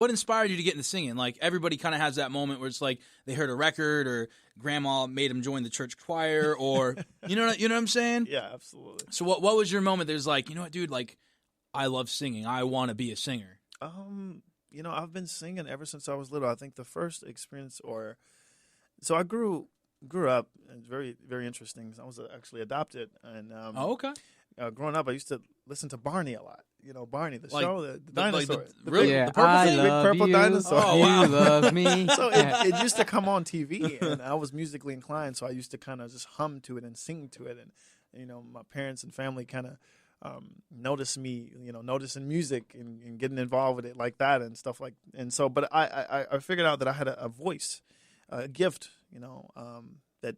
What inspired you to get into singing? Like, everybody kind of has that moment where it's like they heard a record or grandma made them join the church choir or, you know what I'm saying? Yeah, absolutely. So what was your moment that was like, you know what, dude, like, I love singing. I want to be a singer. I've been singing ever since I was little. I think the first experience so I grew up, and it's very, very interesting. I was actually adopted. And okay. Growing up, I used to listen to Barney a lot. You know, Barney, the Like, show, the dinosaur. Like really? Yeah, The purple I thing? big love purple you. dinosaur. Oh, wow. You love me. So it used to come on TV, and I was musically inclined, so I used to kind of just hum to it and sing to it. And, my parents and family kind of noticed me, noticing music and getting involved with it like that and stuff like. And so, but I figured out that I had a voice, a gift, that,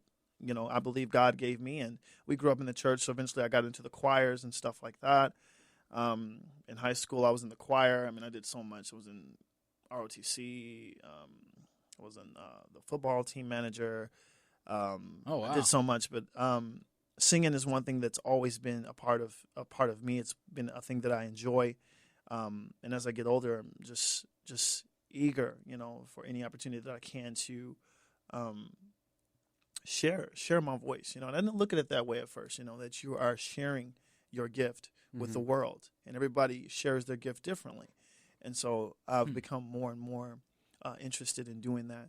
I believe God gave me. And we grew up in the church, so eventually I got into the choirs and stuff like that. In high school, I was in the choir. I mean, I did so much. I was in ROTC. I was in the football team manager. Oh, wow. I did so much, but singing is one thing that's always been a part of me. It's been a thing that I enjoy. And as I get older, I'm just eager, for any opportunity that I can to share my voice. And I didn't look at it that way at first. That you are sharing your gift with the world, and everybody shares their gift differently. And so I've become more and more interested in doing that.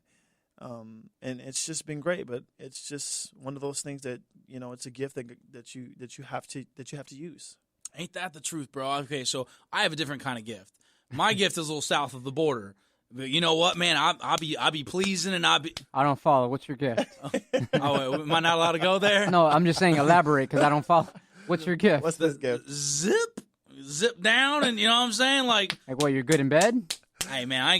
And it's just been great, but it's just one of those things that, it's a gift that you have to use. Ain't that the truth, bro? Okay, so I have a different kind of gift. My gift is a little south of the border. But you know what, man? I'll be pleasing, and I don't follow. What's your gift? Oh, am I not allowed to go there? No, I'm just saying elaborate because I don't follow. What's your gift? What's this gift? Zip down, and you know what I'm saying? Like what? You're good in bed? Hey man, I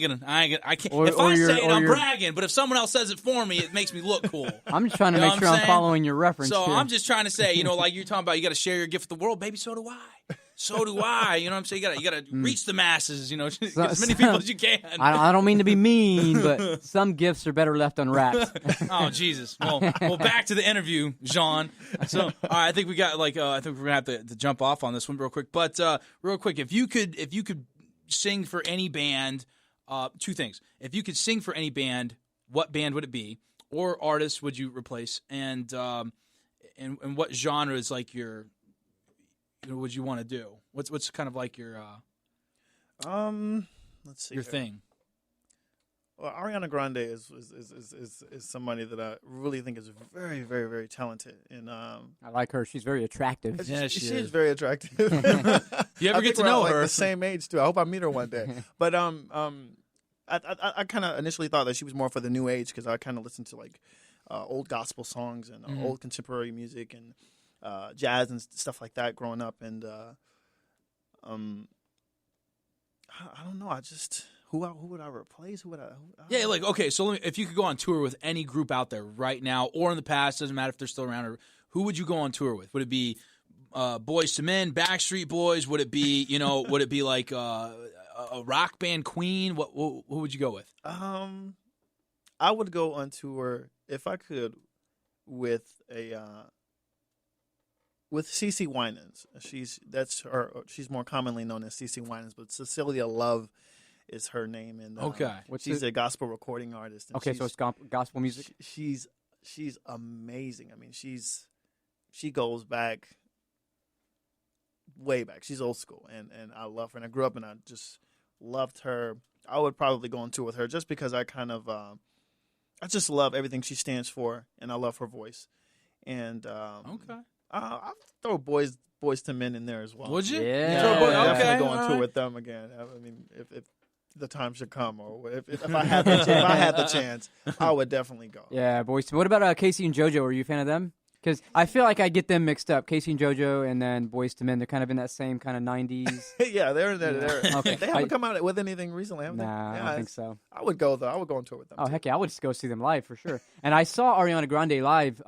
can't. Or- if or I you're- say it, or I'm you're- bragging. But if someone else says it for me, it makes me look cool. I'm just trying to You know make what sure I'm I'm saying? following your reference. So here. I'm just trying to say, like you're talking about, you got to share your gift with the world, baby. So do I. So do I. You know what I'm saying? You got to reach the masses. Get as many people as you can. I don't mean to be mean, but some gifts are better left unwrapped. Oh Jesus! Well, back to the interview, Jean. So, all right, I think we got I think we're gonna have to jump off on this one real quick. But real quick, if you could sing for any band, two things. If you could sing for any band, what band would it be, or artist would you replace, and what genre is like your, would you want to do? What's kind of like your let's see your here. thing? Well, Ariana Grande is somebody that I really think is very, very, very talented, and I like her. She's very attractive. Yeah, she she is is. very attractive. You ever I get think to we're know like her? the same age too. I hope I meet her one day. But I kind of initially thought that she was more for the new age because I kind of listened to like old gospel songs and old contemporary music and jazz and stuff like that growing up. And I don't know. I just who would I replace? Who would I? Yeah, like, okay, so if you could go on tour with any group out there right now or in the past, doesn't matter if they're still around, or who would you go on tour with? Would it be Boyz II Men, Backstreet Boys? Would it be, would it be like a rock band, Queen? Who would you go with? I would go on tour if I could with with CeCe Winans. She's more commonly known as CeCe Winans, but Cecilia Love is her name, and Okay. she's a gospel recording artist. And Okay, so it's gospel music. She's amazing. I mean, she goes back way back. She's old school, and I love her. And I grew up, and I just loved her. I would probably go on tour with her just because I kind of I just love everything she stands for, and I love her voice. And Okay. I'll throw Boys to Men in there as well. Would you? Yeah. I would Okay, definitely go on all tour right. with them again. I mean, if the time should come, or if I had the chance, I would definitely go. Yeah, boys. What about Casey and JoJo? Are you a fan of them? Because I feel like I get them mixed up. Casey and JoJo, and then Boyz II Men. They're kind of in that same kind of 90s. Yeah, they're there. Okay. They haven't come out with anything recently, have they? Nah, Yeah, I don't think so. I would go though. I would go on tour with them. Oh, too. heck yeah. I would just go see them live for sure. And I saw Ariana Grande live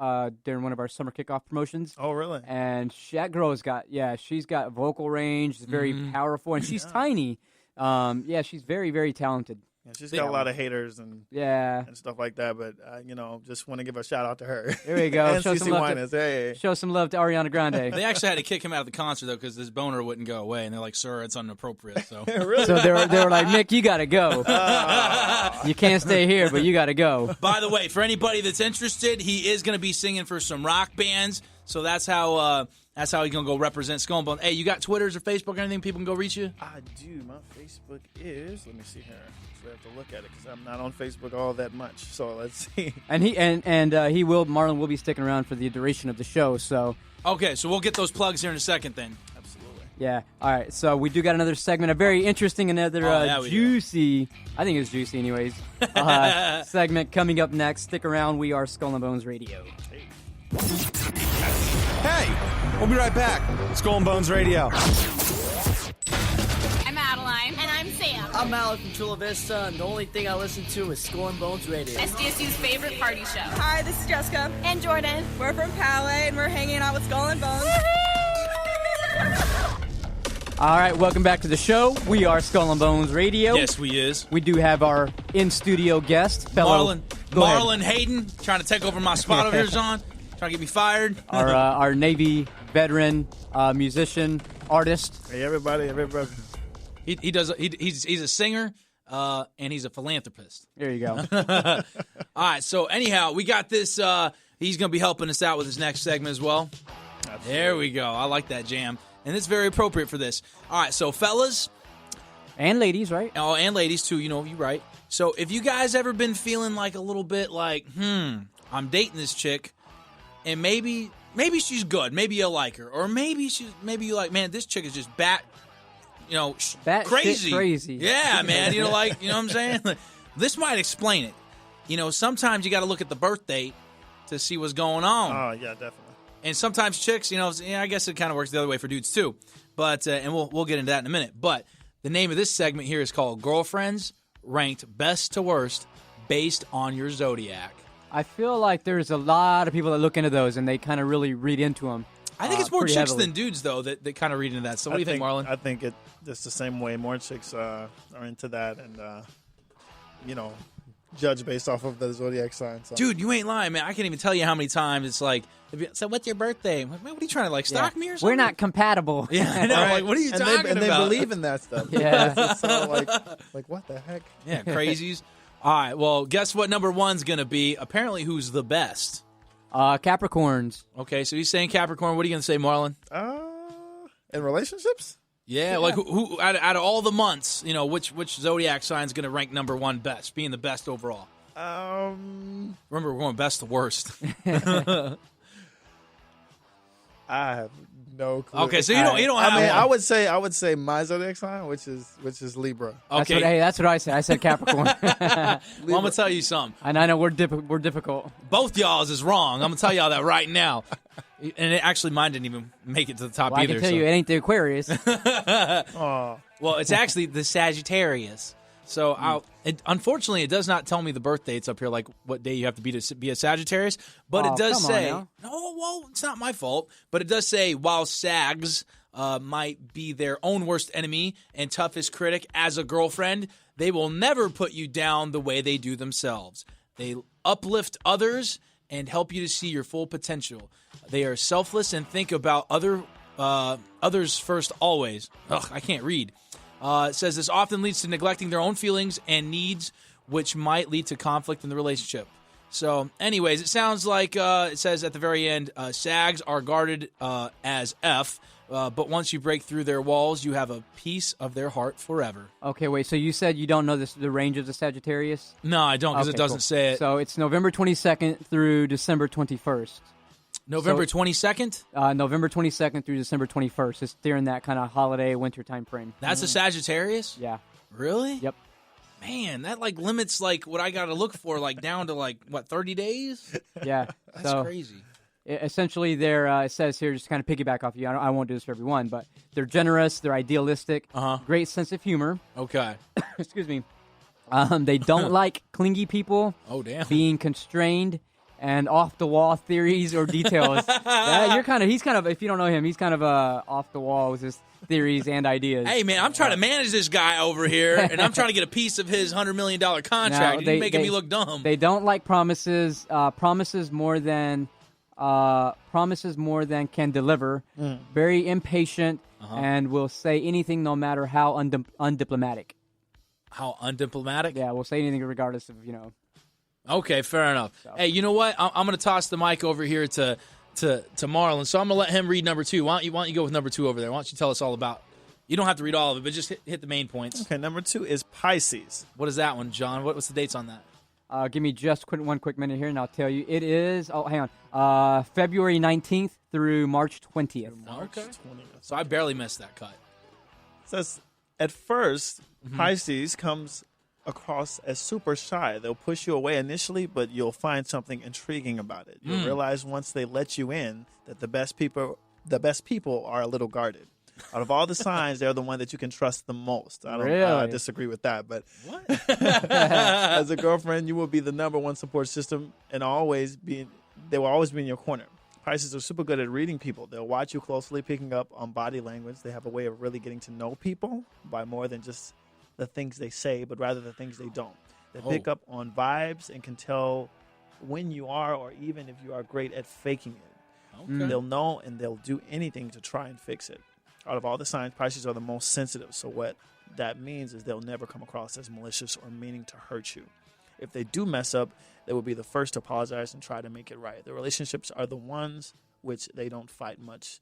during one of our summer kickoff promotions. Oh, really? And that girl she's got vocal range. It's very powerful. And she's tiny. Yeah, she's very, very talented. Yeah, she's got a lot of haters and stuff like that, but just want to give a shout out to her. There we go. And CeCe Winans. Hey. Show some love to Ariana Grande. They actually had to kick him out of the concert though because this boner wouldn't go away, and they're like, "Sir, it's inappropriate." So, Really? So they were like, "Mick, you gotta go. You can't stay here, but you gotta go." By the way, for anybody that's interested, he is going to be singing for some rock bands. So that's how he's going to go represent Skull and Bones. Hey, you got Twitters or Facebook or anything people can go reach you? I do. My Facebook is, let me see here. So I have to look at it because I'm not on Facebook all that much. So let's see. And Marlon will be sticking around for the duration of the show. So okay, so we'll get those plugs here in a second then. Absolutely. Yeah. All right. So we do got another segment, a very interesting, juicy. I think it's juicy, anyways. Segment coming up next. Stick around. We are Skull and Bones Radio. Hey, we'll be right back. Skull and Bones Radio. I'm Adeline. And I'm Sam. I'm Malak from Chula Vista, and the only thing I listen to is Skull and Bones Radio. SDSU's favorite party show. Hi, this is Jessica. And Jordan. We're from Poway, and we're hanging out with Skull and Bones. All right, welcome back to the show. We are Skull and Bones Radio. Yes, we is. We do have our in-studio guest, fellow Marlon Hayden, trying to take over my spot over here, John. Trying to get me fired. Our Navy veteran, musician, artist. Hey, everybody. He's a singer, and he's a philanthropist. There you go. All right, so anyhow, we got this. He's going to be helping us out with his next segment as well. Absolutely. There we go. I like that jam. And it's very appropriate for this. All right, so fellas. And ladies, right? Oh, and ladies, too. You know, you're right. So if you guys ever been feeling like a little bit like, I'm dating this chick, and maybe she's good. Maybe you like her. Or maybe you like, man, this chick is just crazy. Crazy. Yeah, man. You know what I'm saying? This might explain it. Sometimes you got to look at the birth date to see what's going on. Oh, yeah, definitely. And sometimes chicks, I guess it kind of works the other way for dudes too. But and we'll get into that in a minute. But the name of this segment here is called Girlfriends Ranked Best to Worst Based on Your Zodiac. I feel like there's a lot of people that look into those and they kind of really read into them. I think it's more chicks than dudes, though, that kind of read into that. So what do you think, Marlon? I think it's the same way. More chicks are into that and, judge based off of the zodiac sign. So. Dude, you ain't lying, man. I can't even tell you how many times it's like, so what's your birthday? I'm like, man, what are you trying to, stalk me or something? We're not compatible. Yeah, I know. Right. What are you talking about? And they believe in that stuff. Yeah. It's all like, what the heck? Yeah, crazies. All right, well, guess what number one's going to be? Apparently, who's the best? Capricorns. Okay, so he's saying Capricorn. What are you going to say, Marlon? In relationships? Yeah, like who out of all the months, which zodiac sign's going to rank number one best, being the best overall? Remember, we're going best to worst. I have no clue. Okay, so you don't have. I mean, one. I would say my zodiac sign, which is Libra. Okay, that's what I said. I said Capricorn. Well, I'm gonna tell you something. And I know we're difficult. Both y'all's is wrong. I'm gonna tell y'all that right now. And mine didn't even make it to the top either. I can tell you, it ain't the Aquarius. Oh. Well, it's actually the Sagittarius. So, unfortunately, it does not tell me the birth dates up here, like what day you have to be a Sagittarius. But it does say, it's not my fault. But it does say, while Sags might be their own worst enemy and toughest critic as a girlfriend, they will never put you down the way they do themselves. They uplift others and help you to see your full potential. They are selfless and think about others first always. Ugh, I can't read. It says this often leads to neglecting their own feelings and needs, which might lead to conflict in the relationship. So, anyways, it sounds like it says at the very end, Sags are guarded as F, but once you break through their walls, you have a piece of their heart forever. Okay, wait, so you said you don't know the range of the Sagittarius? No, I don't, because it doesn't say it. So it's November 22nd through December 21st. November 22nd? November 22nd through December 21st. It's during that kind of holiday, winter time frame. That's a Sagittarius? Yeah. Really? Yep. Man, that limits what I got to look for down to 30 days? Yeah. That's crazy. Essentially, it says here, just kind of piggyback off you. I won't do this for everyone, but they're generous, they're idealistic, great sense of humor. Okay. Excuse me. They don't like clingy people. Oh, damn. Being constrained. and off the wall theories or details. He's kind of, if you don't know him, he's kind of off the wall with his theories and ideas. Hey, man, I'm trying to manage this guy over here, and I'm trying to get a piece of his $100 million contract, and you're making me look dumb. They don't like promises. Promises more than can deliver. Very impatient, and will say anything no matter how undiplomatic. How undiplomatic? Yeah, we'll say anything regardless of, Okay, fair enough. So. Hey, you know what? I'm going to toss the mic over here to Marlon, so I'm going to let him read number 2. Why don't you go with number 2 over there? Why don't you tell us all about? You don't have to read all of it, but just hit the main points. Okay, number 2 is Pisces. What is that one, John? What's the dates on that? Give me just one quick minute here, and I'll tell you. It is, hang on, February 19th through March 20th. Okay. 20th. So I barely missed that cut. It says, at first, Pisces comes across as super shy. They'll push you away initially, but you'll find something intriguing about it. You'll realize once they let you in that the best people are a little guarded. Out of all the signs, they're the one that you can trust the most. I don't disagree with that, but as a girlfriend, you will be the number one support system, and they will always be in your corner. Pisces are super good at reading people. They'll watch you closely, picking up on body language. They have a way of really getting to know people by more than just the things they say, but rather the things they don't. They pick up on vibes and can tell when you are, or even if you are great at faking it. Okay. They'll know, and they'll do anything to try and fix it. Out of all the signs, Pisces are the most sensitive. So what that means is they'll never come across as malicious or meaning to hurt you. If they do mess up, they will be the first to apologize and try to make it right. The relationships are the ones which they don't fight much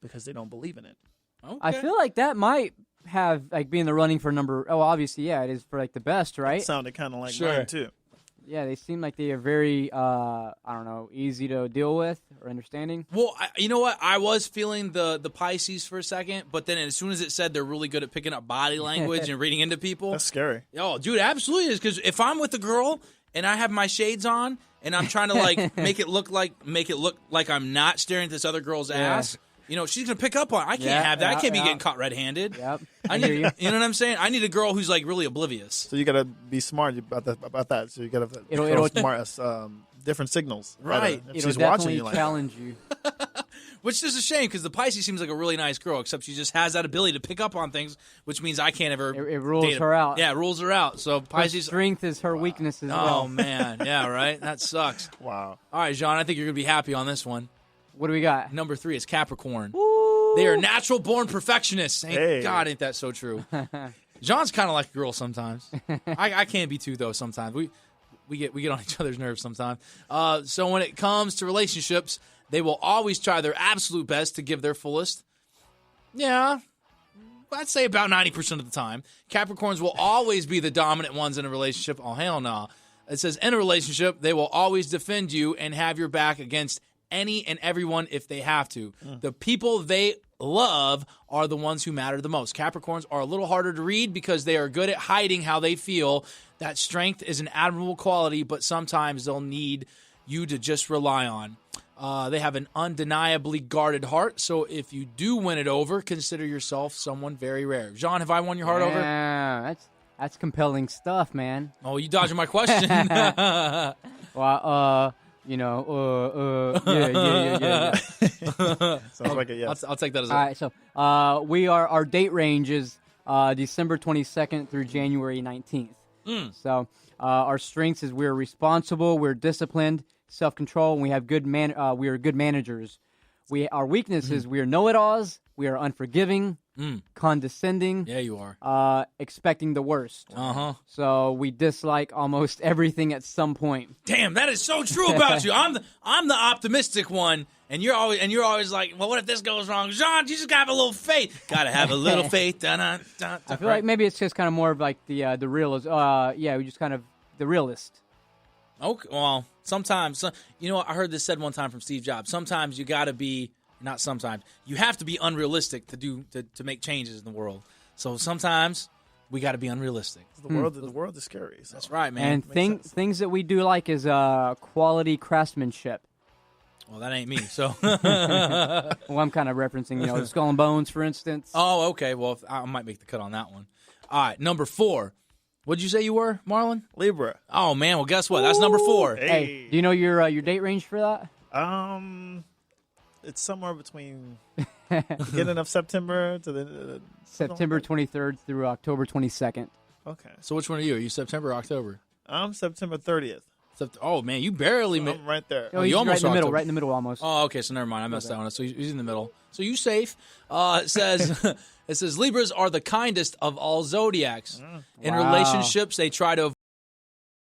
because they don't believe in it. Okay. I feel like that might have be in the running for number. Oh, obviously, yeah, it is for the best, right? It sounded kind of like mine too. Yeah, they seem like they are very, easy to deal with or understanding. Well, you know what? I was feeling the Pisces for a second, but then as soon as it said they're really good at picking up body language and reading into people. That's scary. Oh, dude, absolutely is. Because if I'm with a girl and I have my shades on and I'm trying to make it look like I'm not staring at this other girl's ass. She's going to pick up on it. I can't have that. I can't be getting caught red-handed. Yep. I need, you know what I'm saying? I need a girl who's really oblivious. So you got to be smart about that. So you got to it'll smart different signals. Right. If she's watching you challenge you. Which is a shame because the Pisces seems like a really nice girl, except she just has that ability to pick up on things, which means I can't ever. It rules her out. Yeah, it rules her out. So Pisces. Her strength is her weakness as well. Oh man, yeah, right. That sucks. Wow. All right, John. I think you're gonna be happy on this one. What do we got? Number 3 is Capricorn. Woo! They are natural-born perfectionists. God, ain't that so true? John's kind of like a girl sometimes. I can't be too though. Sometimes we get on each other's nerves sometimes. So when it comes to relationships, they will always try their absolute best to give their fullest. Yeah, I'd say about 90% of the time. Capricorns will always be the dominant ones in a relationship. Oh hell no! It says in a relationship, they will always defend you and have your back against any and everyone if they have to. The people they love are the ones who matter the most. Capricorns are a little harder to read because they are good at hiding how they feel. That strength is an admirable quality, but sometimes they'll need you to just rely on. They have an undeniably guarded heart, so if you do win it over, consider yourself someone very rare. John, have I won your heart over? Yeah, that's compelling stuff, man. Oh, you dodging my question. Well, yeah. Sounds like a yes. I'll take that as a... All right, so our date range is December 22nd through January 19th. So our strengths is we're responsible, we're disciplined, self-control, and we have we are good managers. Our weakness is we are know-it-alls, we are unforgiving, condescending. Yeah, you are. Expecting the worst. Uh-huh. So we dislike almost everything at some point. Damn, that is so true about you. I'm the optimistic one, and you're always like, well, what if this goes wrong? John, you just gotta have a little faith. Gotta have a little faith. I feel like maybe it's just kind of more of like the realist. We just kind of the realist. Okay, well, sometimes, I heard this said one time from Steve Jobs. Sometimes you got to be, not sometimes, you have to be unrealistic to make changes in the world. So sometimes we got to be unrealistic. The world is scary. So. That's right, man. And things that we do like is quality craftsmanship. Well, that ain't me, so. Well, I'm kind of referencing, Skull and Bones, for instance. Oh, okay. Well, I might make the cut on that one. All right, number 4. What'd you say you were, Marlon? Libra. Oh man, well guess what? That's number 4. Hey, do you know your date range for that? It's somewhere between beginning of September to the September 23rd through October 22nd. Okay. So which one are you? Are you September or October? I'm September 30th. Oh man, you barely So I'm right there. Oh, he's you almost right in the middle, October. right in the middle almost. Oh, okay. So never mind. I messed that one up. So he's in the middle. So you safe. It says it says Libras are the kindest of all zodiacs. In Wow. relationships, they try to